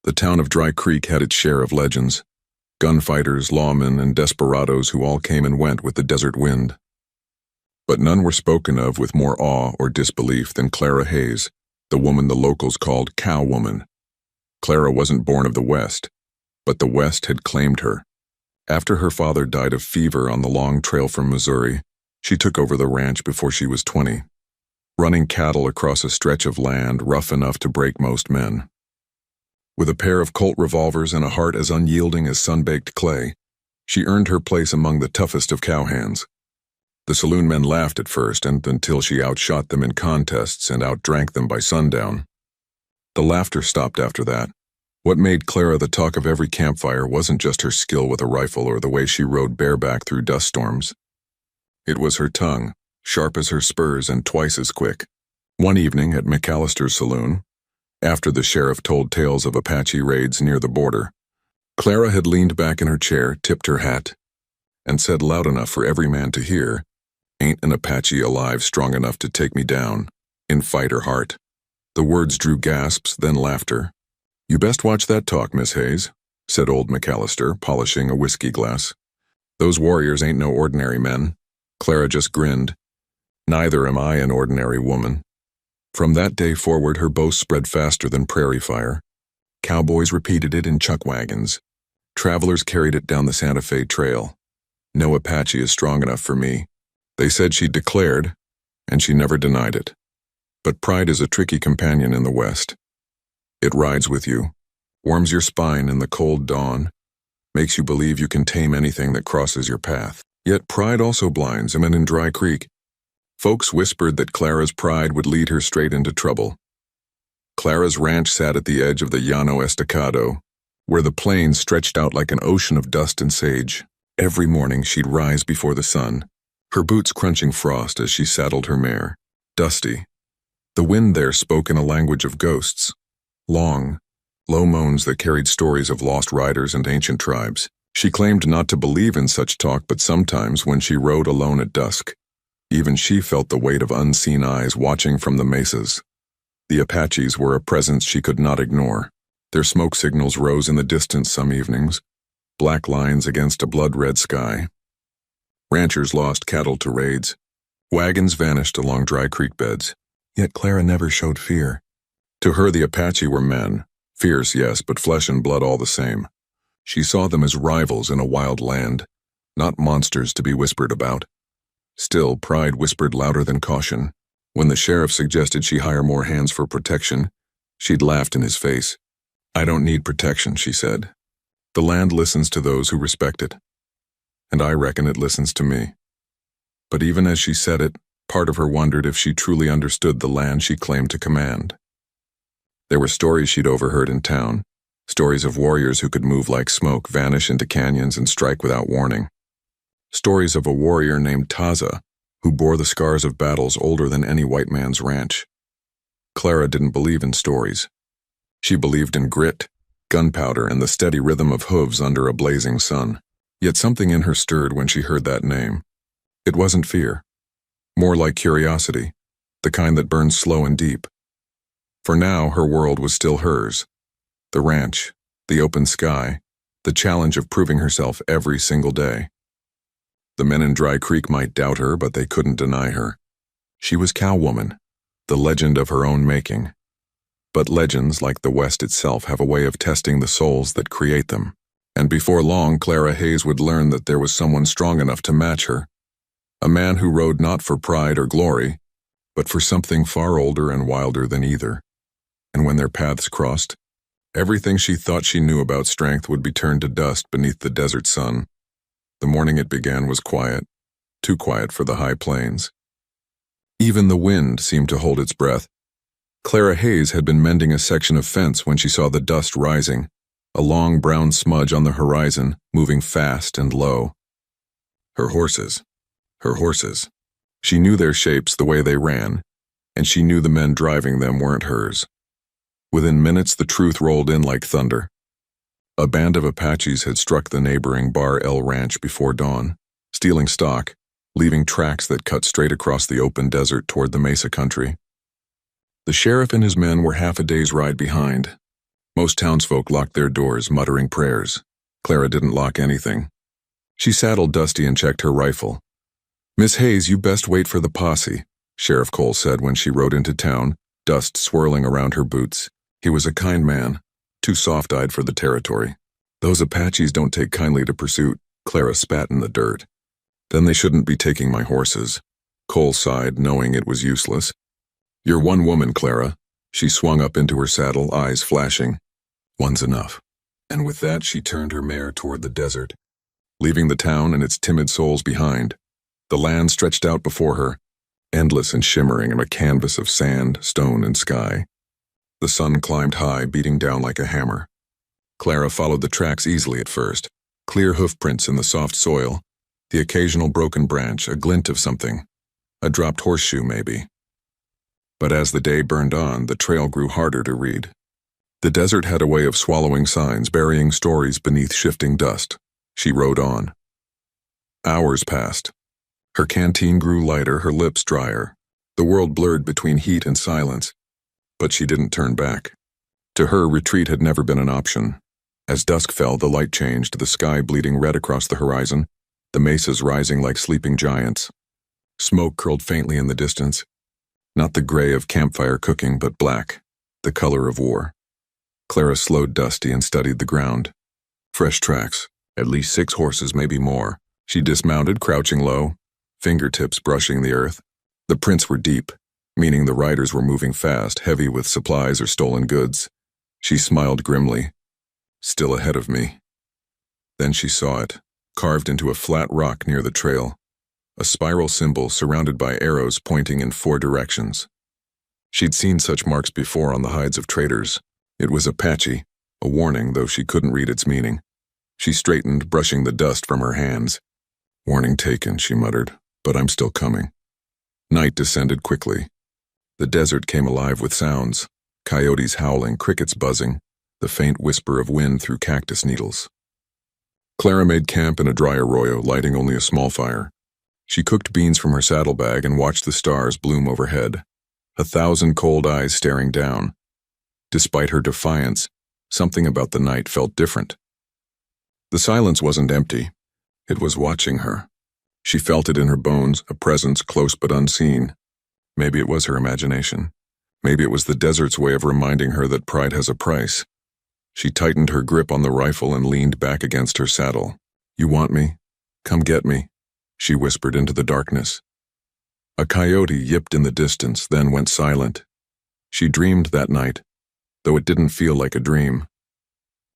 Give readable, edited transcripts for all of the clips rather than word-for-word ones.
The town of Dry Creek had its share of legends, gunfighters, lawmen, and desperados who all came and went with the desert wind. But none were spoken of with more awe or disbelief than Clara Hayes, the woman the locals called Cow Woman. Clara wasn't born of the West, but the West had claimed her. After her father died of fever on the long trail from Missouri, she took over the ranch before she was 20, running cattle across a stretch of land rough enough to break most men. With a pair of Colt revolvers and a heart as unyielding as sun-baked clay, she earned her place among the toughest of cowhands. The saloon men laughed at first, and until she outshot them in contests and outdrank them by sundown. The laughter stopped after that. What made Clara the talk of every campfire wasn't just her skill with a rifle or the way she rode bareback through dust storms. It was her tongue, sharp as her spurs and twice as quick. One evening at McAllister's saloon, after the sheriff told tales of Apache raids near the border, Clara had leaned back in her chair, tipped her hat, and said loud enough for every man to hear, "Ain't an Apache alive strong enough to take me down, in fight or heart." The words drew gasps, then laughter. "You best watch that talk, Miss Hayes," said old McAllister, polishing a whiskey glass. "Those warriors ain't no ordinary men." Clara just grinned. "Neither am I an ordinary woman." From that day forward, her boast spread faster than prairie fire. Cowboys repeated it in chuck wagons. Travelers carried it down the Santa Fe Trail. "No Apache is strong enough for me." They said she declared, and she never denied it. But pride is a tricky companion in the West. It rides with you, warms your spine in the cold dawn, makes you believe you can tame anything that crosses your path. Yet pride also blinds, and in Dry Creek, folks whispered that Clara's pride would lead her straight into trouble. Clara's ranch sat at the edge of the Llano Estacado, where the plains stretched out like an ocean of dust and sage. Every morning she'd rise before the sun, her boots crunching frost as she saddled her mare. Dusty. The wind there spoke in a language of ghosts. Long, low moans that carried stories of lost riders and ancient tribes. She claimed not to believe in such talk, but sometimes when she rode alone at dusk, even she felt the weight of unseen eyes watching from the mesas. The Apaches were a presence she could not ignore. Their smoke signals rose in the distance some evenings, black lines against a blood-red sky. Ranchers lost cattle to raids. Wagons vanished along Dry Creek beds. Yet Clara never showed fear. To her, the Apache were men. Fierce, yes, but flesh and blood all the same. She saw them as rivals in a wild land, not monsters to be whispered about. Still, pride whispered louder than caution. When the sheriff suggested she hire more hands for protection, she'd laughed in his face. "I don't need protection," she said. "The land listens to those who respect it. And I reckon it listens to me." But even as she said it, part of her wondered if she truly understood the land she claimed to command. There were stories she'd overheard in town, stories of warriors who could move like smoke, vanish into canyons, and strike without warning. Stories of a warrior named Taza, who bore the scars of battles older than any white man's ranch. Clara didn't believe in stories. She believed in grit, gunpowder, and the steady rhythm of hooves under a blazing sun. Yet something in her stirred when she heard that name. It wasn't fear. More like curiosity, the kind that burns slow and deep. For now, her world was still hers. The ranch, the open sky, the challenge of proving herself every single day. The men in Dry Creek might doubt her, but they couldn't deny her. She was Cow Woman, the legend of her own making. But legends, like the West itself, have a way of testing the souls that create them. And before long, Clara Hayes would learn that there was someone strong enough to match her. A man who rode not for pride or glory, but for something far older and wilder than either. And when their paths crossed, everything she thought she knew about strength would be turned to dust beneath the desert sun. The morning it began was quiet, too quiet for the high plains. Even the wind seemed to hold its breath. Clara Hayes had been mending a section of fence when she saw the dust rising, a long brown smudge on the horizon, moving fast and low. Her horses. She knew their shapes the way they ran, and she knew the men driving them weren't hers. Within minutes, the truth rolled in like thunder. A band of Apaches had struck the neighboring Bar El Ranch before dawn, stealing stock, leaving tracks that cut straight across the open desert toward the Mesa country. The sheriff and his men were half a day's ride behind. Most townsfolk locked their doors, muttering prayers. Clara didn't lock anything. She saddled Dusty and checked her rifle. "Miss Hayes, you best wait for the posse," Sheriff Cole said when she rode into town, dust swirling around her boots. He was a kind man, too soft-eyed for the territory. "Those Apaches don't take kindly to pursuit," Clara spat in the dirt. "Then they shouldn't be taking my horses." Cole sighed, knowing it was useless. "You're one woman, Clara." She swung up into her saddle, eyes flashing. "One's enough." And with that she turned her mare toward the desert, leaving the town and its timid souls behind. The land stretched out before her, endless and shimmering in a canvas of sand, stone, and sky. The sun climbed high, beating down like a hammer. Clara followed the tracks easily at first. Clear hoofprints in the soft soil, the occasional broken branch, a glint of something. A dropped horseshoe, maybe. But as the day burned on, the trail grew harder to read. The desert had a way of swallowing signs, burying stories beneath shifting dust. She rode on. Hours passed. Her canteen grew lighter, her lips drier. The world blurred between heat and silence. But she didn't turn back. To her, retreat had never been an option. As dusk fell, the light changed, the sky bleeding red across the horizon, the mesas rising like sleeping giants. Smoke curled faintly in the distance. Not the gray of campfire cooking, but black, the color of war. Clara slowed Dusty and studied the ground. Fresh tracks, at least 6 horses, maybe more. She dismounted, crouching low, fingertips brushing the earth. The prints were deep, meaning the riders were moving fast, heavy with supplies or stolen goods. She smiled grimly. Still ahead of me. Then she saw it, carved into a flat rock near the trail. A spiral symbol surrounded by arrows pointing in 4 directions. She'd seen such marks before on the hides of traders. It was Apache, a warning, though she couldn't read its meaning. She straightened, brushing the dust from her hands. "Warning taken," she muttered, "but I'm still coming." Night descended quickly. The desert came alive with sounds, coyotes howling, crickets buzzing, the faint whisper of wind through cactus needles. Clara made camp in a dry arroyo, lighting only a small fire. She cooked beans from her saddlebag and watched the stars bloom overhead, 1,000 cold eyes staring down. Despite her defiance, something about the night felt different. The silence wasn't empty. It was watching her. She felt it in her bones, a presence close but unseen. Maybe it was her imagination. Maybe it was the desert's way of reminding her that pride has a price. She tightened her grip on the rifle and leaned back against her saddle. "You want me? Come get me," she whispered into the darkness. A coyote yipped in the distance, then went silent. She dreamed that night, though it didn't feel like a dream.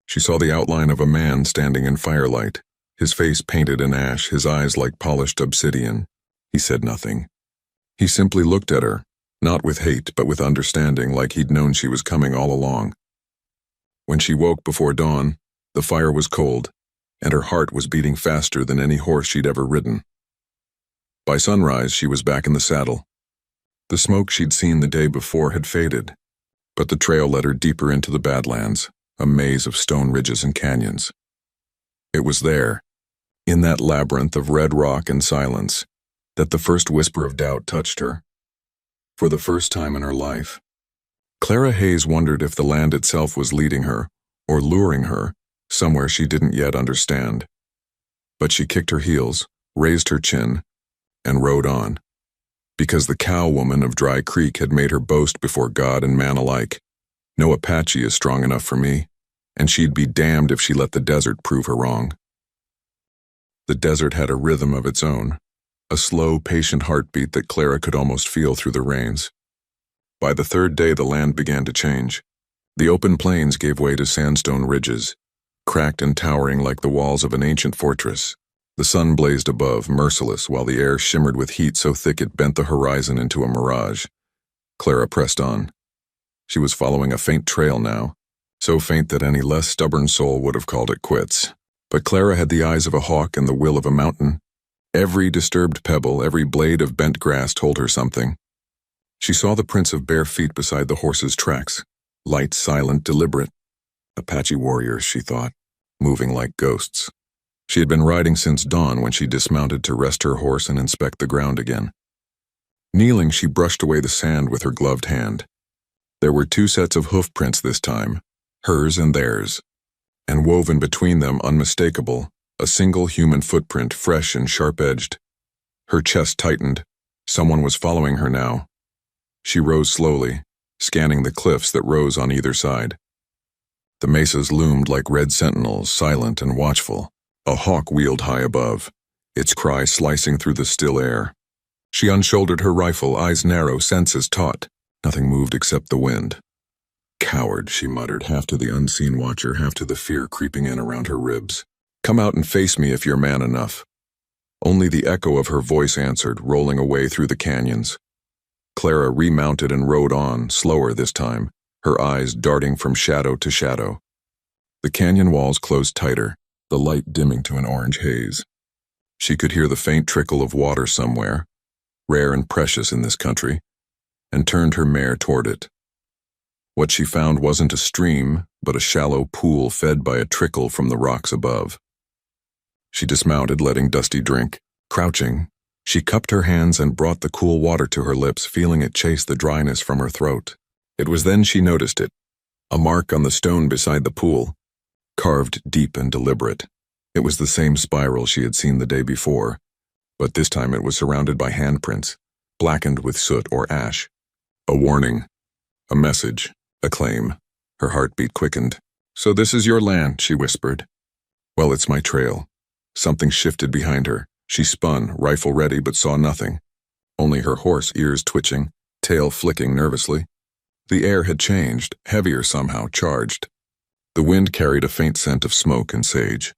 She saw the outline of a man standing in firelight, his face painted in ash, his eyes like polished obsidian. He said nothing. He simply looked at her, not with hate but with understanding, like he'd known she was coming all along. When she woke before dawn, the fire was cold, and her heart was beating faster than any horse she'd ever ridden. By sunrise, she was back in the saddle. The smoke she'd seen the day before had faded, but the trail led her deeper into the Badlands, a maze of stone ridges and canyons. It was there, in that labyrinth of red rock and silence, that the first whisper of doubt touched her. For the first time in her life, Clara Hayes wondered if the land itself was leading her, or luring her, somewhere she didn't yet understand. But she kicked her heels, raised her chin, and rode on. Because the cow woman of Dry Creek had made her boast before God and man alike. "No Apache is strong enough for me," and she'd be damned if she let the desert prove her wrong. The desert had a rhythm of its own, a slow, patient heartbeat that Clara could almost feel through the rains. By the 3rd day, the land began to change. The open plains gave way to sandstone ridges, cracked and towering like the walls of an ancient fortress. The sun blazed above, merciless, while the air shimmered with heat so thick it bent the horizon into a mirage. Clara pressed on. She was following a faint trail now, so faint that any less stubborn soul would have called it quits. But Clara had the eyes of a hawk and the will of a mountain. Every disturbed pebble, every blade of bent grass told her something. She saw the prints of bare feet beside the horse's tracks, light, silent, deliberate. Apache warriors, she thought, moving like ghosts. She had been riding since dawn when she dismounted to rest her horse and inspect the ground again. Kneeling, she brushed away the sand with her gloved hand. There were 2 sets of hoof prints this time, hers and theirs, and woven between them unmistakable, a single human footprint, fresh and sharp-edged. Her chest tightened. Someone was following her now. She rose slowly, scanning the cliffs that rose on either side. The mesas loomed like red sentinels, silent and watchful. A hawk wheeled high above, its cry slicing through the still air. She unshouldered her rifle, eyes narrow, senses taut. Nothing moved except the wind. Coward, she muttered, half to the unseen watcher, half to the fear creeping in around her ribs. Come out and face me if you're man enough. Only the echo of her voice answered, rolling away through the canyons. Clara remounted and rode on, slower this time, her eyes darting from shadow to shadow. The canyon walls closed tighter, the light dimming to an orange haze. She could hear the faint trickle of water somewhere, rare and precious in this country, and turned her mare toward it. What she found wasn't a stream, but a shallow pool fed by a trickle from the rocks above. She dismounted, letting Dusty drink. Crouching, she cupped her hands and brought the cool water to her lips, feeling it chase the dryness from her throat. It was then she noticed it, a mark on the stone beside the pool, carved deep and deliberate. It was the same spiral she had seen the day before, but this time it was surrounded by handprints, blackened with soot or ash. A warning, a message, a claim. Her heartbeat quickened. "So this is your land," she whispered. "Well, it's my trail." Something shifted behind her. She spun, rifle ready, but saw nothing. Only her horse, ears twitching, tail flicking nervously. The air had changed, heavier somehow, charged. The wind carried a faint scent of smoke and sage.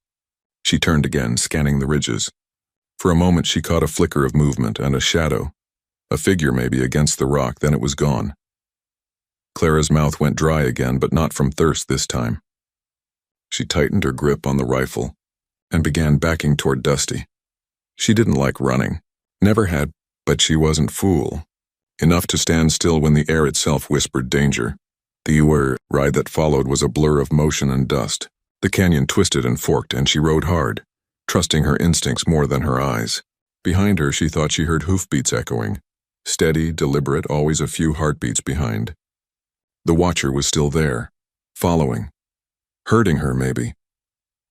She turned again, scanning the ridges. For a moment she caught a flicker of movement and a shadow. A figure maybe against the rock, then it was gone. Clara's mouth went dry again, but not from thirst this time. She tightened her grip on the rifle and began backing toward Dusty. She didn't like running. Never had, but she wasn't fool enough to stand still when the air itself whispered danger. The ride that followed was a blur of motion and dust. The canyon twisted and forked, and she rode hard, trusting her instincts more than her eyes. Behind her, she thought she heard hoofbeats echoing. Steady, deliberate, always a few heartbeats behind. The watcher was still there, following. Hurting her, maybe.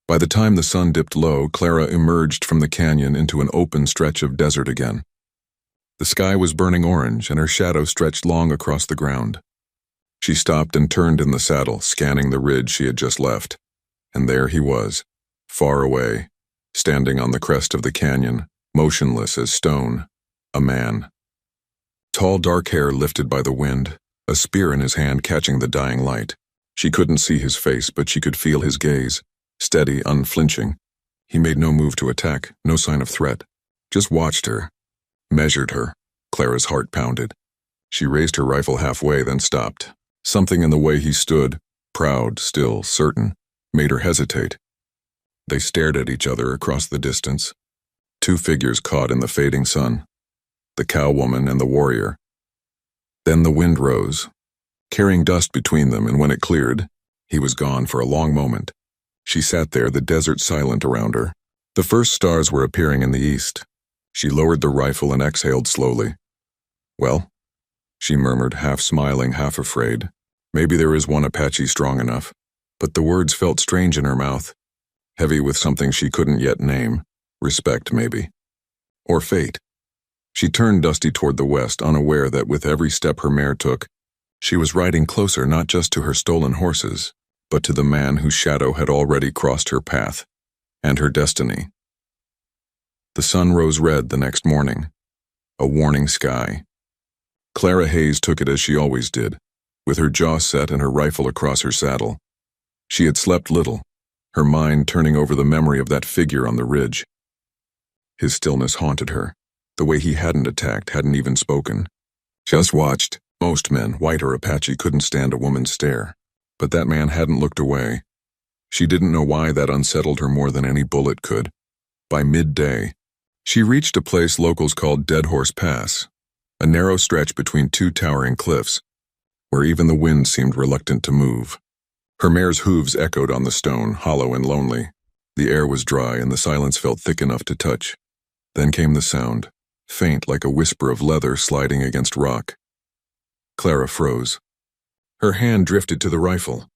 By the time the sun dipped low, Clara emerged from the canyon into an open stretch of desert again. The sky was burning orange, and her shadow stretched long across the ground. She stopped and turned in the saddle, scanning the ridge she had just left. And there he was, far away, standing on the crest of the canyon, motionless as stone, a man. Tall dark hair lifted by the wind, a spear in his hand catching the dying light. She couldn't see his face, but she could feel his gaze, steady, unflinching. He made no move to attack, no sign of threat. Just watched her, measured her. Clara's heart pounded. She raised her rifle halfway, then stopped. Something in the way he stood, proud, still, certain, made her hesitate. They stared at each other across the distance. Two figures caught in the fading sun, the cowwoman and the warrior. Then the wind rose, carrying dust between them, and when it cleared, he was gone for a long moment. She sat there, the desert silent around her. The first stars were appearing in the east. She lowered the rifle and exhaled slowly. "Well," she murmured, half smiling, half afraid. "Maybe there is one Apache strong enough." But the words felt strange in her mouth, heavy with something she couldn't yet name. Respect, maybe. Or fate. She turned Dusty toward the west, unaware that with every step her mare took, she was riding closer not just to her stolen horses, but to the man whose shadow had already crossed her path, and her destiny. The sun rose red the next morning, a warning sky. Clara Hayes took it as she always did, with her jaw set and her rifle across her saddle. She had slept little, her mind turning over the memory of that figure on the ridge. His stillness haunted her, the way he hadn't attacked, hadn't even spoken. Just watched. Most men, white or Apache, couldn't stand a woman's stare, but that man hadn't looked away. She didn't know why that unsettled her more than any bullet could. By midday, she reached a place locals called Dead Horse Pass, a narrow stretch between two towering cliffs, where even the wind seemed reluctant to move. Her mare's hooves echoed on the stone, hollow and lonely. The air was dry and the silence felt thick enough to touch. Then came the sound, faint like a whisper of leather sliding against rock. Clara froze. Her hand drifted to the rifle.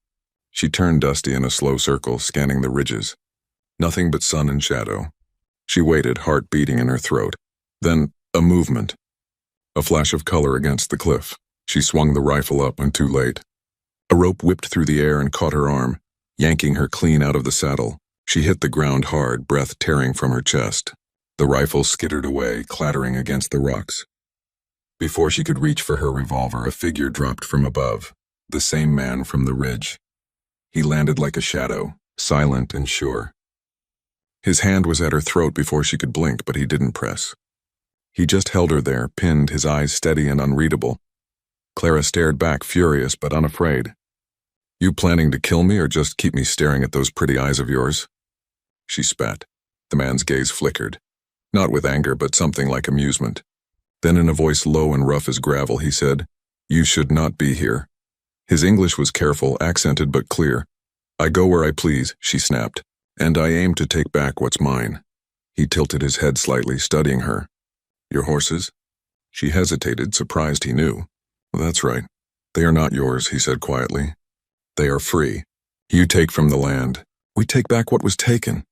She turned Dusty in a slow circle, scanning the ridges. Nothing but sun and shadow. She waited, heart beating in her throat. Then, a movement. A flash of color against the cliff. She swung the rifle up and too late. A rope whipped through the air and caught her arm, yanking her clean out of the saddle. She hit the ground hard, breath tearing from her chest. The rifle skittered away, clattering against the rocks. Before she could reach for her revolver, a figure dropped from above. The same man from the ridge. He landed like a shadow, silent and sure. His hand was at her throat before she could blink, but he didn't press. He just held her there, pinned, his eyes steady and unreadable. Clara stared back, furious but unafraid. You planning to kill me or just keep me staring at those pretty eyes of yours? She spat. The man's gaze flickered. Not with anger, but something like amusement. Then in a voice low and rough as gravel, he said, You should not be here. His English was careful, accented but clear. I go where I please, she snapped, and I aim to take back what's mine. He tilted his head slightly, studying her. Your horses? She hesitated, surprised he knew. Well, that's right. They are not yours, he said quietly. They are free. You take from the land. We take back what was taken.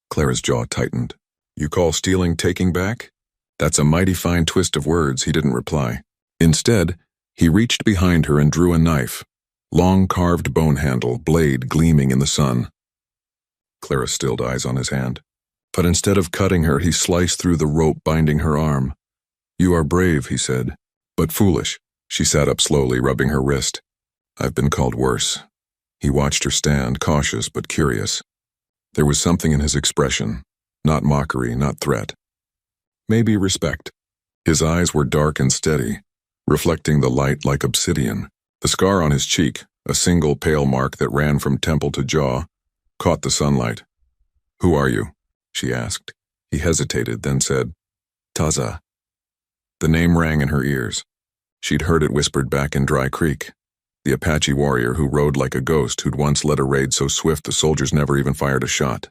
Clara's jaw tightened. You call stealing taking back? That's a mighty fine twist of words, he didn't reply. Instead, he reached behind her and drew a knife. Long carved bone handle, blade gleaming in the sun. Clara stilled, eyes on his hand. But instead of cutting her, he sliced through the rope binding her arm. You are brave, he said, but foolish. She sat up slowly, rubbing her wrist. I've been called worse. He watched her stand, cautious but curious. There was something in his expression, not mockery, not threat. Maybe respect. His eyes were dark and steady, reflecting the light like obsidian. The scar on his cheek, a single pale mark that ran from temple to jaw, caught the sunlight. Who are you? She asked. He hesitated, then said, Taza. The name rang in her ears. She'd heard it whispered back in Dry Creek. The Apache warrior who rode like a ghost, who'd once led a raid so swift the soldiers never even fired a shot.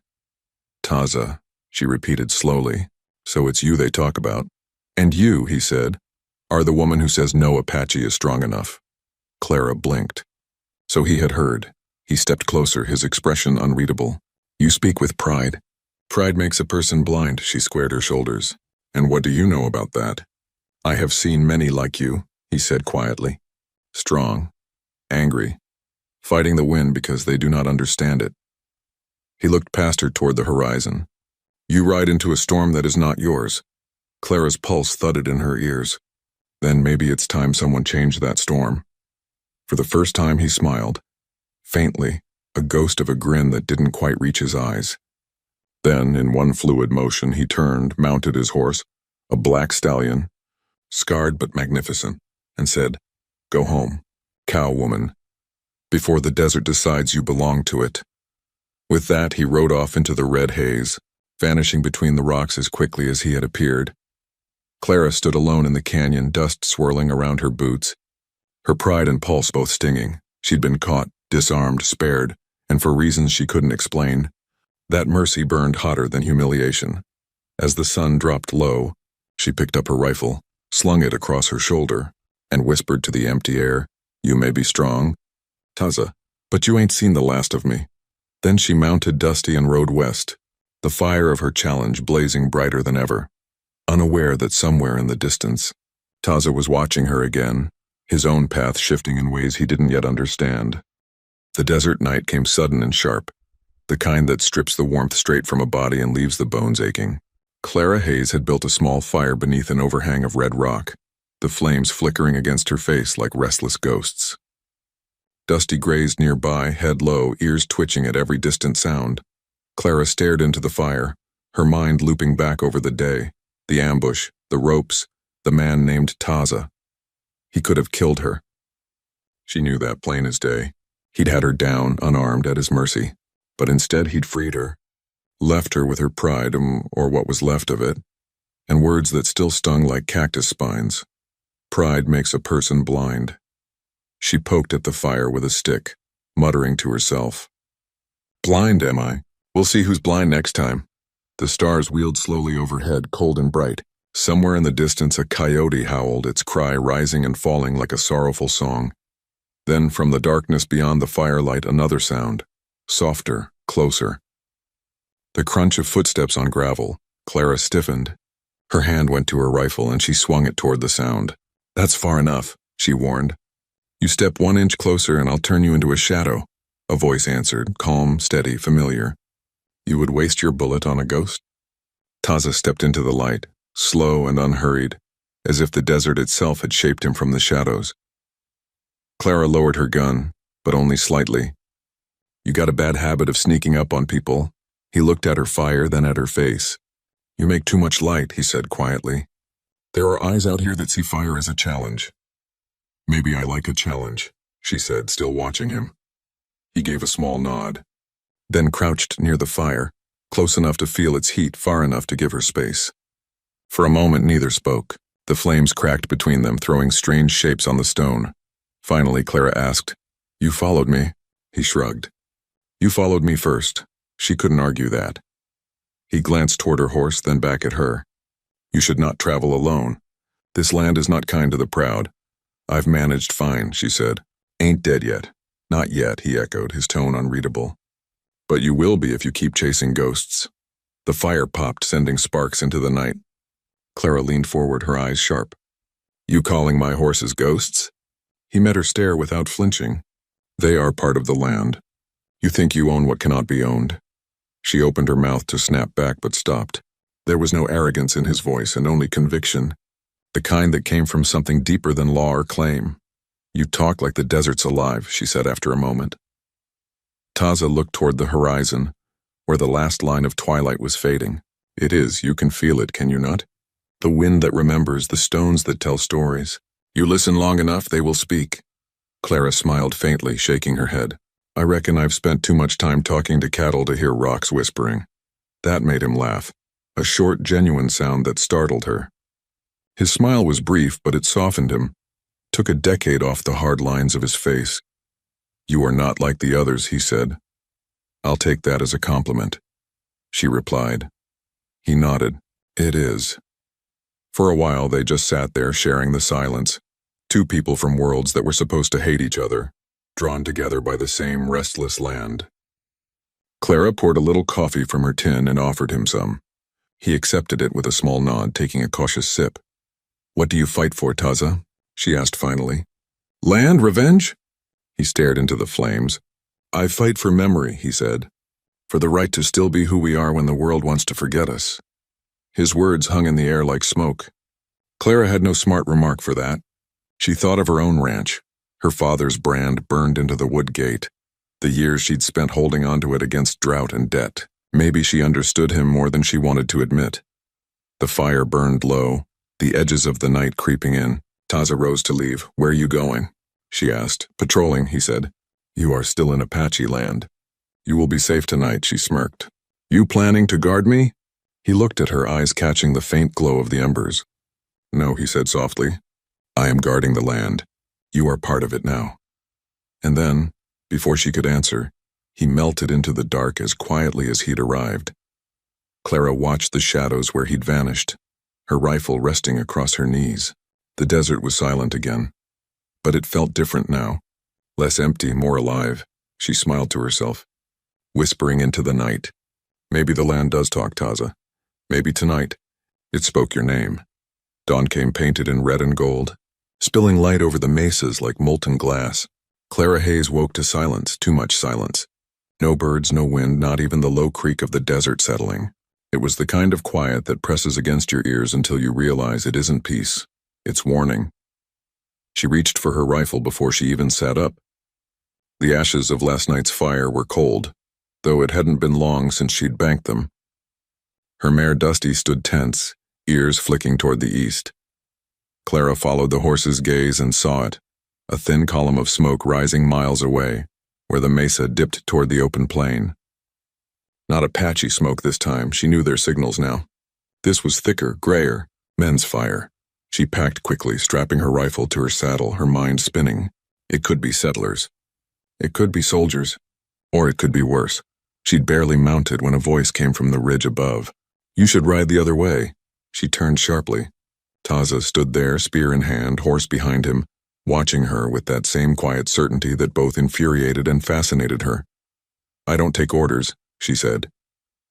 Taza, she repeated slowly. So it's you they talk about. And you, he said, are the woman who says no Apache is strong enough. Clara blinked. So he had heard. He stepped closer, his expression unreadable. You speak with pride. Pride makes a person blind, she squared her shoulders. And what do you know about that? I have seen many like you, he said quietly. Strong, angry, fighting the wind because they do not understand it. He looked past her toward the horizon. You ride into a storm that is not yours. Clara's pulse thudded in her ears. Then maybe it's time someone changed that storm. For the first time he smiled. Faintly, a ghost of a grin that didn't quite reach his eyes. Then, in one fluid motion, he turned, mounted his horse, a black stallion, scarred but magnificent, and said, Go home, cow woman, before the desert decides you belong to it. With that, he rode off into the red haze, vanishing between the rocks as quickly as he had appeared. Clara stood alone in the canyon, dust swirling around her boots, her pride and pulse both stinging. She'd been caught, disarmed, spared, and for reasons she couldn't explain. That mercy burned hotter than humiliation. As the sun dropped low, she picked up her rifle, slung it across her shoulder, and whispered to the empty air, You may be strong, Taza, but you ain't seen the last of me. Then she mounted Dusty and rode west, the fire of her challenge blazing brighter than ever, unaware that somewhere in the distance, Taza was watching her again, his own path shifting in ways he didn't yet understand. The desert night came sudden and sharp, the kind that strips the warmth straight from a body and leaves the bones aching. Clara Hayes had built a small fire beneath an overhang of red rock, the flames flickering against her face like restless ghosts. Dusty grazed nearby, head low, ears twitching at every distant sound. Clara stared into the fire, her mind looping back over the day, the ambush, the ropes, the man named Taza. He could have killed her. She knew that plain as day. He'd had her down, unarmed, at his mercy. But instead he'd freed her, left her with her pride, or what was left of it, and words that still stung like cactus spines. Pride makes a person blind. She poked at the fire with a stick, muttering to herself. Blind, am I? We'll see who's blind next time. The stars wheeled slowly overhead, cold and bright. Somewhere in the distance a coyote howled, its cry rising and falling like a sorrowful song. Then from the darkness beyond the firelight another sound, softer, closer. The crunch of footsteps on gravel. Clara stiffened. Her hand went to her rifle and she swung it toward the sound. "That's far enough," she warned. "You step 1 inch closer and I'll turn you into a shadow," a voice answered, calm, steady, familiar. "You would waste your bullet on a ghost?" Taza stepped into the light, slow and unhurried, as if the desert itself had shaped him from the shadows. Clara lowered her gun, but only slightly. "You got a bad habit of sneaking up on people." He looked at her fire, then at her face. "You make too much light," he said quietly. "There are eyes out here that see fire as a challenge." "Maybe I like a challenge," she said, still watching him. He gave a small nod, then crouched near the fire, close enough to feel its heat, far enough to give her space. For a moment neither spoke. The flames cracked between them, throwing strange shapes on the stone. Finally, Clara asked, "You followed me?" He shrugged. "You followed me first." She couldn't argue that. He glanced toward her horse, then back at her. "You should not travel alone. This land is not kind to the proud." "I've managed fine," she said. "Ain't dead yet." "Not yet," he echoed, his tone unreadable. "But you will be if you keep chasing ghosts." The fire popped, sending sparks into the night. Clara leaned forward, her eyes sharp. "You calling my horses ghosts?" He met her stare without flinching. "They are part of the land. You think you own what cannot be owned." She opened her mouth to snap back but stopped. There was no arrogance in his voice and only conviction, the kind that came from something deeper than law or claim. "You talk like the desert's alive," she said after a moment. Taza looked toward the horizon, where the last line of twilight was fading. "It is, you can feel it, can you not? The wind that remembers, the stones that tell stories. You listen long enough, they will speak." Clara smiled faintly, shaking her head. "I reckon I've spent too much time talking to cattle to hear rocks whispering." That made him laugh, a short, genuine sound that startled her. His smile was brief, but it softened him, took a decade off the hard lines of his face. "You are not like the others," he said. "I'll take that as a compliment," she replied. He nodded. "It is." For a while they just sat there sharing the silence, two people from worlds that were supposed to hate each other, drawn together by the same restless land. Clara poured a little coffee from her tin and offered him some. He accepted it with a small nod, taking a cautious sip. "What do you fight for, Taza?" she asked finally. "Land, revenge?" He stared into the flames. "I fight for memory," he said. "For the right to still be who we are when the world wants to forget us." His words hung in the air like smoke. Clara had no smart remark for that. She thought of her own ranch, her father's brand burned into the wood gate, the years she'd spent holding onto it against drought and debt. Maybe she understood him more than she wanted to admit. The fire burned low, the edges of the night creeping in. Taza rose to leave. "Where are you going?" she asked. "Patrolling," he said. "You are still in Apache land." "You will be safe tonight," she smirked. "You planning to guard me?" He looked at her, eyes catching the faint glow of the embers. "No," he said softly. "I am guarding the land. You are part of it now." And then, before she could answer, he melted into the dark as quietly as he'd arrived. Clara watched the shadows where he'd vanished, her rifle resting across her knees. The desert was silent again, but it felt different now, less empty, more alive. She smiled to herself, whispering into the night, "Maybe the land does talk, Taza. Maybe tonight it spoke your name." Dawn came painted in red and gold, spilling light over the mesas like molten glass. Clara Hayes woke to silence, too much silence. No birds, no wind, not even the low creak of the desert settling. It was the kind of quiet that presses against your ears until you realize it isn't peace, it's warning. She reached for her rifle before she even sat up. The ashes of last night's fire were cold, though it hadn't been long since she'd banked them. Her mare Dusty stood tense, ears flicking toward the east. Clara followed the horse's gaze and saw it, a thin column of smoke rising miles away, where the mesa dipped toward the open plain. Not Apache smoke this time, she knew their signals now. This was thicker, grayer, men's fire. She packed quickly, strapping her rifle to her saddle, her mind spinning. It could be settlers. It could be soldiers. Or it could be worse. She'd barely mounted when a voice came from the ridge above. "You should ride the other way." She turned sharply. Taza stood there, spear in hand, horse behind him, watching her with that same quiet certainty that both infuriated and fascinated her. "I don't take orders," she said.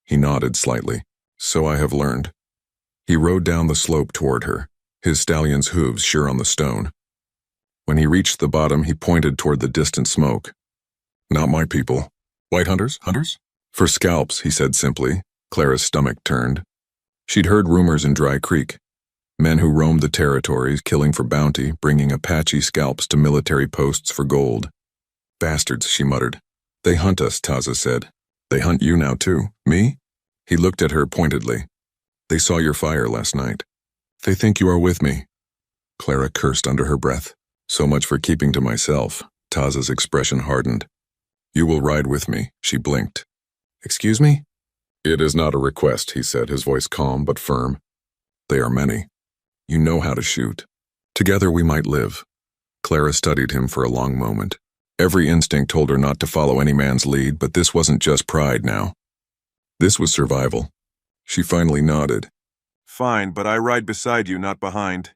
He nodded slightly. "So I have learned." He rode down the slope toward her, his stallion's hooves sure on the stone. When he reached the bottom, he pointed toward the distant smoke. "Not my people. White hunters? Hunters?" "For scalps," he said simply. Clara's stomach turned. She'd heard rumors in Dry Creek. Men who roamed the territories, killing for bounty, bringing Apache scalps to military posts for gold. "Bastards," she muttered. "They hunt us," Taza said. "They hunt you now too. Me?" He looked at her pointedly. "They saw your fire last night. They think you are with me." Clara cursed under her breath. "So much for keeping to myself." Taza's expression hardened. "You will ride with me," she blinked. "Excuse me?" "It is not a request," he said, his voice calm but firm. "They are many. You know how to shoot. Together we might live." Clara studied him for a long moment. Every instinct told her not to follow any man's lead, but this wasn't just pride now. This was survival. She finally nodded. "Fine, but I ride beside you, not behind."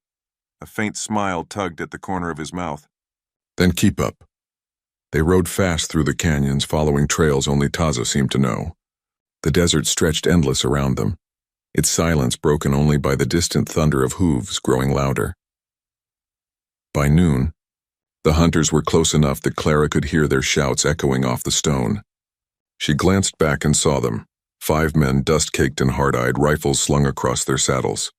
A faint smile tugged at the corner of his mouth. "Then keep up." They rode fast through the canyons, following trails only Taza seemed to know. The desert stretched endless around them, its silence broken only by the distant thunder of hooves growing louder. By noon, the hunters were close enough that Clara could hear their shouts echoing off the stone. She glanced back and saw them, 5 men dust-caked and hard-eyed, rifles slung across their saddles.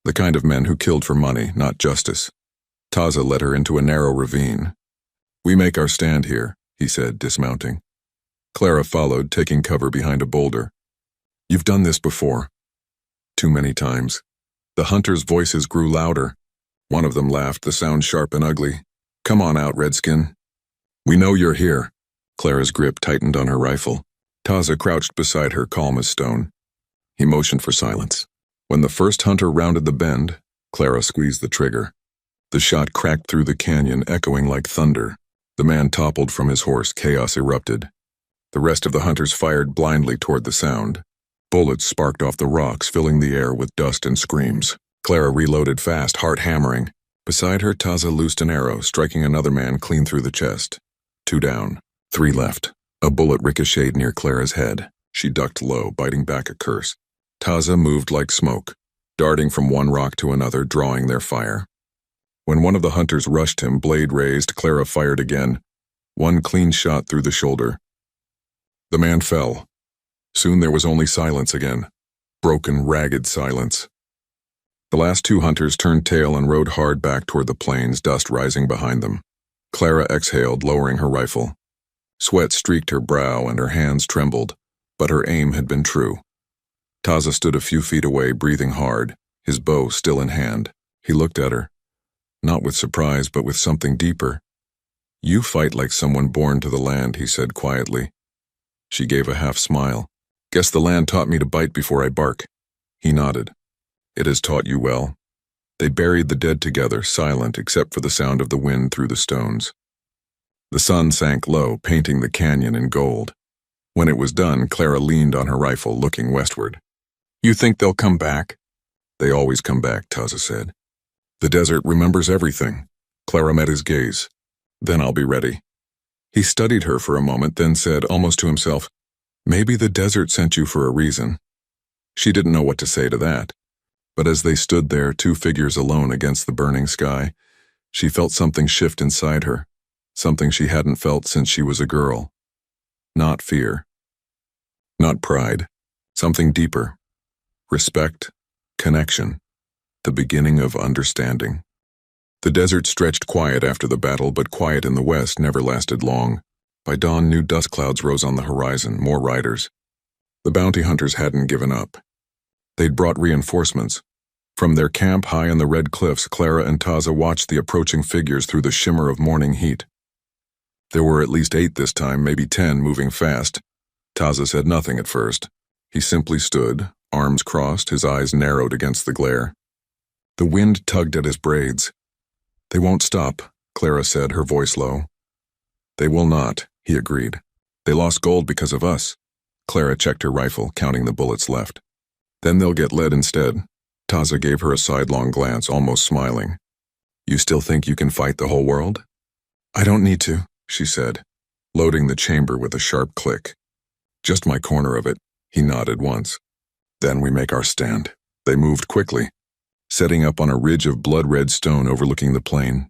The kind of men who killed for money, not justice. Taza led her into a narrow ravine. "We make our stand here," he said, dismounting. Clara followed, taking cover behind a boulder. "You've done this before." "Too many times." The hunters' voices grew louder. One of them laughed, the sound sharp and ugly. "Come on out, Redskin." "We know you're here." Clara's grip tightened on her rifle. Taza crouched beside her, calm as stone. He motioned for silence. When the first hunter rounded the bend, Clara squeezed the trigger. The shot cracked through the canyon, echoing like thunder. The man toppled from his horse, chaos erupted. The rest of the hunters fired blindly toward the sound. Bullets sparked off the rocks, filling the air with dust and screams. Clara reloaded fast, heart hammering. Beside her, Taza loosed an arrow, striking another man clean through the chest. 2 down, 3 left. A bullet ricocheted near Clara's head. She ducked low, biting back a curse. Taza moved like smoke, darting from one rock to another, drawing their fire. When one of the hunters rushed him, blade raised, Clara fired again. One clean shot through the shoulder. The man fell. Soon there was only silence again. Broken, ragged silence. The last 2 hunters turned tail and rode hard back toward the plains, dust rising behind them. Clara exhaled, lowering her rifle. Sweat streaked her brow and her hands trembled, but her aim had been true. Taza stood a few feet away, breathing hard, his bow still in hand. He looked at her, not with surprise, but with something deeper. "You fight like someone born to the land," he said quietly. She gave a half smile. "Guess the land taught me to bite before I bark." He nodded. "It has taught you well." They buried the dead together, silent except for the sound of the wind through the stones. The sun sank low, painting the canyon in gold. When it was done, Clara leaned on her rifle, looking westward. "You think they'll come back?" "They always come back," Taza said. "The desert remembers everything." Clara met his gaze. "Then I'll be ready." He studied her for a moment, then said, almost to himself, "Maybe the desert sent you for a reason." She didn't know what to say to that. But as they stood there, 2 figures alone against the burning sky, she felt something shift inside her, something she hadn't felt since she was a girl. Not fear. Not pride. Something deeper. Respect. Connection. The beginning of understanding. The desert stretched quiet after the battle, but quiet in the west never lasted long. By dawn, new dust clouds rose on the horizon, more riders. The bounty hunters hadn't given up. They'd brought reinforcements. From their camp high in the red cliffs, Clara and Taza watched the approaching figures through the shimmer of morning heat. There were at least 8 this time, maybe 10, moving fast. Taza said nothing at first. He simply stood, arms crossed, his eyes narrowed against the glare. The wind tugged at his braids. "They won't stop," Clara said, her voice low. "They will not," he agreed. "They lost gold because of us." Clara checked her rifle, counting the bullets left. "Then they'll get lead instead." Taza gave her a sidelong glance, almost smiling. You still think you can fight the whole world? I don't need to, she said, loading the chamber with a sharp click. Just my corner of it, he nodded once. Then we make our stand. They moved quickly, setting up on a ridge of blood-red stone overlooking the plain.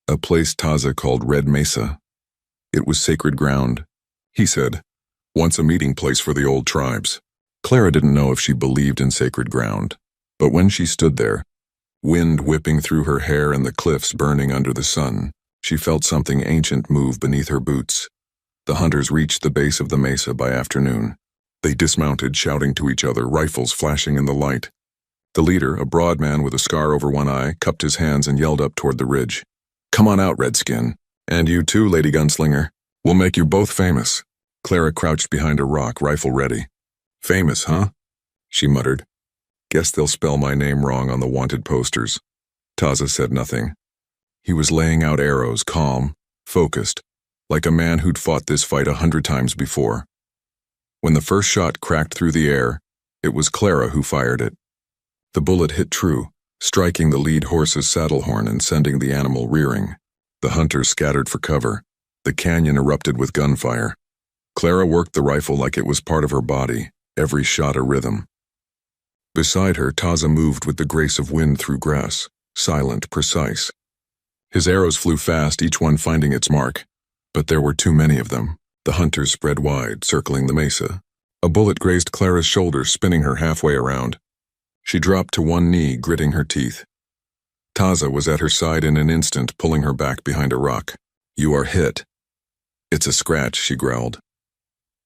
A place Taza called Red Mesa. It was sacred ground, he said, once a meeting place for the old tribes. Clara didn't know if she believed in sacred ground, but when she stood there, wind whipping through her hair and the cliffs burning under the sun, she felt something ancient move beneath her boots. The hunters reached the base of the mesa by afternoon. They dismounted, shouting to each other, rifles flashing in the light. The leader, a broad man with a scar over one eye, cupped his hands and yelled up toward the ridge. Come on out, Redskin. And you too, Lady Gunslinger. We'll make you both famous. Clara crouched behind a rock, rifle ready. Famous, huh? She muttered. Guess they'll spell my name wrong on the wanted posters. Taza said nothing. He was laying out arrows, calm, focused, like a man who'd fought this fight 100 times before. When the first shot cracked through the air, it was Clara who fired it. The bullet hit true, striking the lead horse's saddle horn and sending the animal rearing. The hunters scattered for cover. The canyon erupted with gunfire. Clara worked the rifle like it was part of her body, every shot a rhythm. Beside her, Taza moved with the grace of wind through grass, silent, precise. His arrows flew fast, each one finding its mark. But there were too many of them. The hunters spread wide, circling the mesa. A bullet grazed Clara's shoulder, spinning her halfway around. She dropped to one knee, gritting her teeth. Taza was at her side in an instant, pulling her back behind a rock. You are hit. It's a scratch, she growled.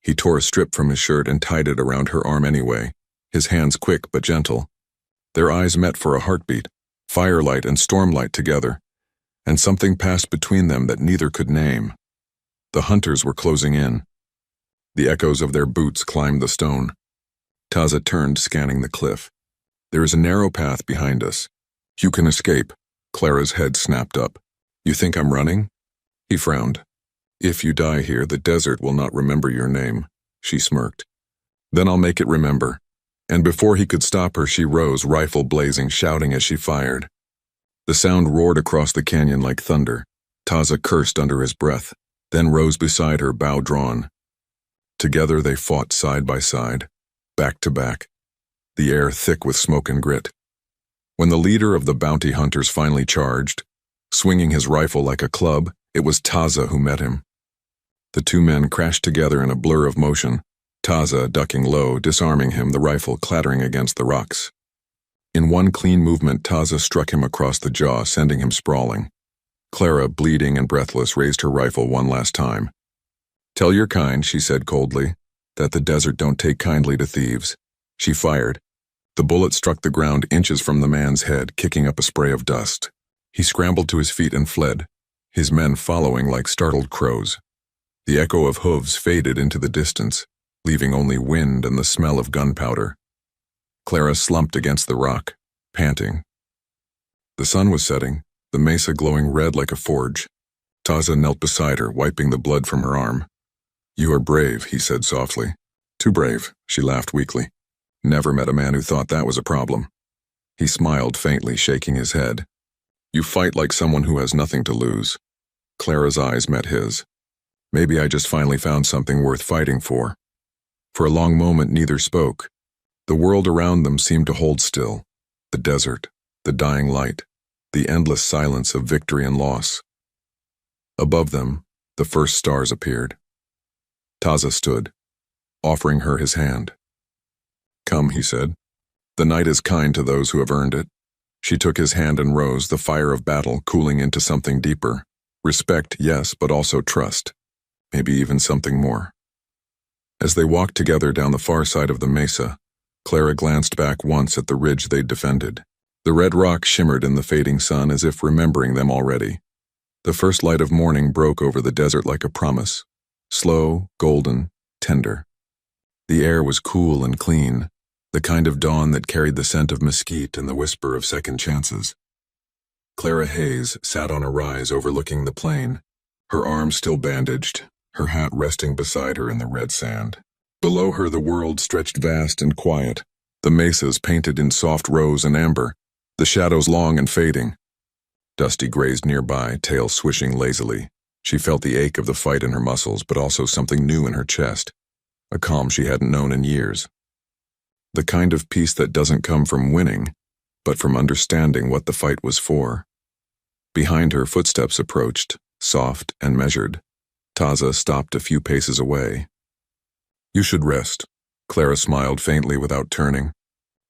He tore a strip from his shirt and tied it around her arm anyway, his hands quick but gentle. Their eyes met for a heartbeat, firelight and stormlight together, and something passed between them that neither could name. The hunters were closing in. The echoes of their boots climbed the stone. Taza turned, scanning the cliff. There is a narrow path behind us. You can escape. Clara's head snapped up. You think I'm running? He frowned. If you die here, the desert will not remember your name, she smirked. Then I'll make it remember. And before he could stop her, she rose, rifle blazing, shouting as she fired. The sound roared across the canyon like thunder. Taza cursed under his breath, then rose beside her, bow drawn. Together they fought side by side, back to back, the air thick with smoke and grit. When the leader of the bounty hunters finally charged, swinging his rifle like a club, it was Taza who met him. The two men crashed together in a blur of motion, Taza ducking low, disarming him, the rifle clattering against the rocks. In one clean movement, Taza struck him across the jaw, sending him sprawling. Clara, bleeding and breathless, raised her rifle one last time. Tell your kind, she said coldly, that the desert don't take kindly to thieves. She fired. The bullet struck the ground inches from the man's head, kicking up a spray of dust. He scrambled to his feet and fled, his men following like startled crows. The echo of hooves faded into the distance, leaving only wind and the smell of gunpowder. Clara slumped against the rock, panting. The sun was setting, the mesa glowing red like a forge. Taza knelt beside her, wiping the blood from her arm. You are brave, he said softly. Too brave, she laughed weakly. Never met a man who thought that was a problem. He smiled faintly, shaking his head. You fight like someone who has nothing to lose. Clara's eyes met his. Maybe I just finally found something worth fighting for. For a long moment, neither spoke. The world around them seemed to hold still. The desert, the dying light, the endless silence of victory and loss. Above them, the first stars appeared. Taza stood, offering her his hand. Come, he said. The night is kind to those who have earned it. She took his hand and rose, the fire of battle cooling into something deeper. Respect, yes, but also trust. Maybe even something more. As they walked together down the far side of the mesa, Clara glanced back once at the ridge they'd defended. The red rock shimmered in the fading sun as if remembering them already. The first light of morning broke over the desert like a promise. Slow, golden, tender. The air was cool and clean, the kind of dawn that carried the scent of mesquite and the whisper of second chances. Clara Hayes sat on a rise overlooking the plain, her arms still bandaged, her hat resting beside her in the red sand. Below her the world stretched vast and quiet, the mesas painted in soft rose and amber, the shadows long and fading. Dusty grazed nearby, tail swishing lazily. She felt the ache of the fight in her muscles, but also something new in her chest, a calm she hadn't known in years. The kind of peace that doesn't come from winning, but from understanding what the fight was for. Behind her, footsteps approached, soft and measured. Taza stopped a few paces away. "You should rest." Clara smiled faintly without turning.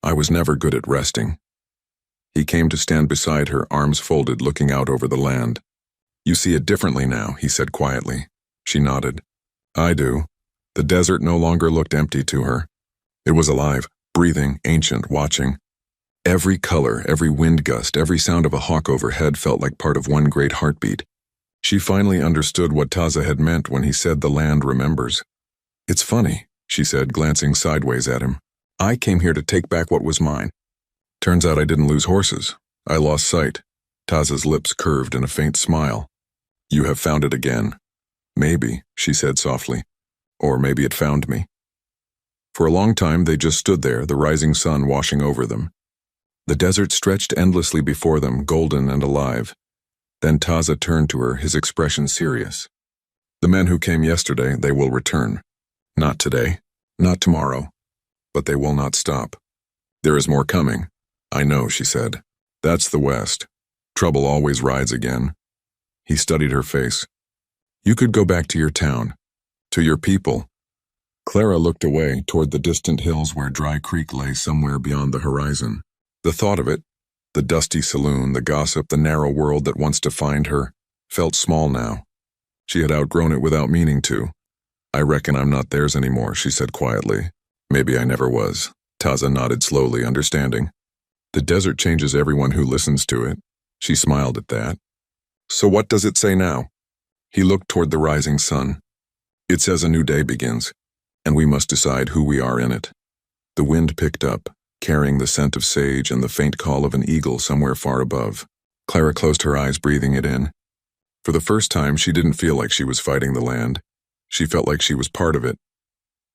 "I was never good at resting." He came to stand beside her, arms folded, looking out over the land. "You see it differently now," he said quietly. She nodded. "I do." The desert no longer looked empty to her. It was alive, breathing, ancient, watching. Every color, every wind gust, every sound of a hawk overhead felt like part of one great heartbeat. She finally understood what Taza had meant when he said the land remembers. "It's funny," she said, glancing sideways at him. "I came here to take back what was mine. Turns out I didn't lose horses. I lost sight." Taza's lips curved in a faint smile. "You have found it again." "Maybe," she said softly. "Or maybe it found me." For a long time they just stood there, the rising sun washing over them. The desert stretched endlessly before them, golden and alive. Then Taza turned to her, his expression serious. "The men who came yesterday, they will return. Not today, not tomorrow, but they will not stop. There is more coming." "I know," she said. "That's the West. Trouble always rides again." He studied her face. "You could go back to your town, to your people." Clara looked away toward the distant hills where Dry Creek lay somewhere beyond the horizon. The thought of it, the dusty saloon, the gossip, the narrow world that once defined her, felt small now. She had outgrown it without meaning to. "I reckon I'm not theirs anymore," she said quietly. "Maybe I never was." Taza nodded slowly, understanding. "The desert changes everyone who listens to it." She smiled at that. "So what does it say now?" He looked toward the rising sun. "It says a new day begins, and we must decide who we are in it." The wind picked up, carrying the scent of sage and the faint call of an eagle somewhere far above. Clara closed her eyes, breathing it in. For the first time, she didn't feel like she was fighting the land. She felt like she was part of it.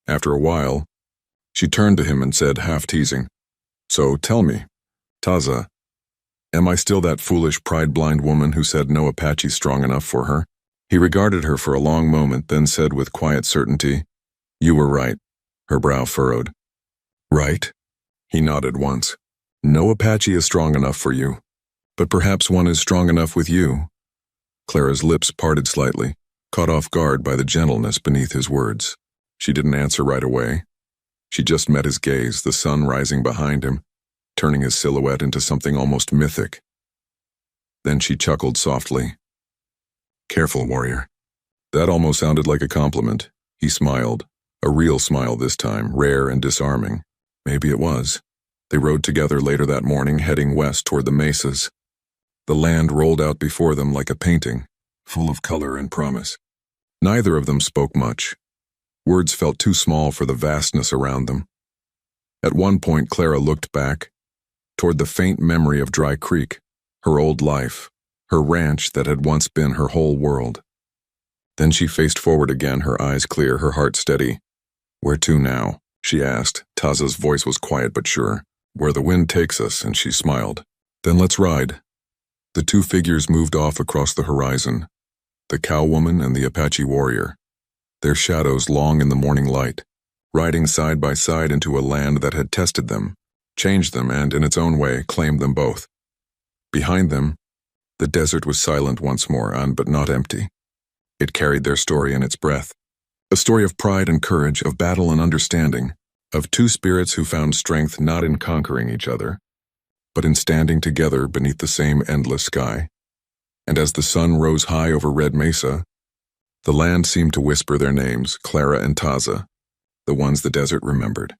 After a while, she turned to him and said, half teasing, "So tell me, Taza, am I still that foolish, pride-blind woman who said no Apache strong enough for her?" He regarded her for a long moment, then said with quiet certainty, "You were right." Her brow furrowed. "Right?" He nodded once. "No Apache is strong enough for you, but perhaps one is strong enough with you." Clara's lips parted slightly, caught off guard by the gentleness beneath his words. She didn't answer right away. She just met his gaze, the sun rising behind him, turning his silhouette into something almost mythic. Then she chuckled softly. "Careful, warrior." That almost sounded like a compliment. He smiled, a real smile this time, rare and disarming. Maybe it was. They rode together later that morning, heading west toward the mesas. The land rolled out before them like a painting, full of color and promise. Neither of them spoke much. Words felt too small for the vastness around them. At one point, Clara looked back, toward the faint memory of Dry Creek, her old life, her ranch that had once been her whole world. Then she faced forward again, her eyes clear, her heart steady. "Where to now?" she asked. Taza's voice was quiet but sure. "Where the wind takes us," and she smiled. "Then let's ride." The two figures moved off across the horizon, the cowwoman and the Apache warrior, their shadows long in the morning light, riding side by side into a land that had tested them, changed them, and, in its own way, claimed them both. Behind them, the desert was silent once more, but not empty. It carried their story in its breath. A story of pride and courage, of battle and understanding, of two spirits who found strength not in conquering each other, but in standing together beneath the same endless sky. And as the sun rose high over Red Mesa, the land seemed to whisper their names, Clara and Taza, the ones the desert remembered.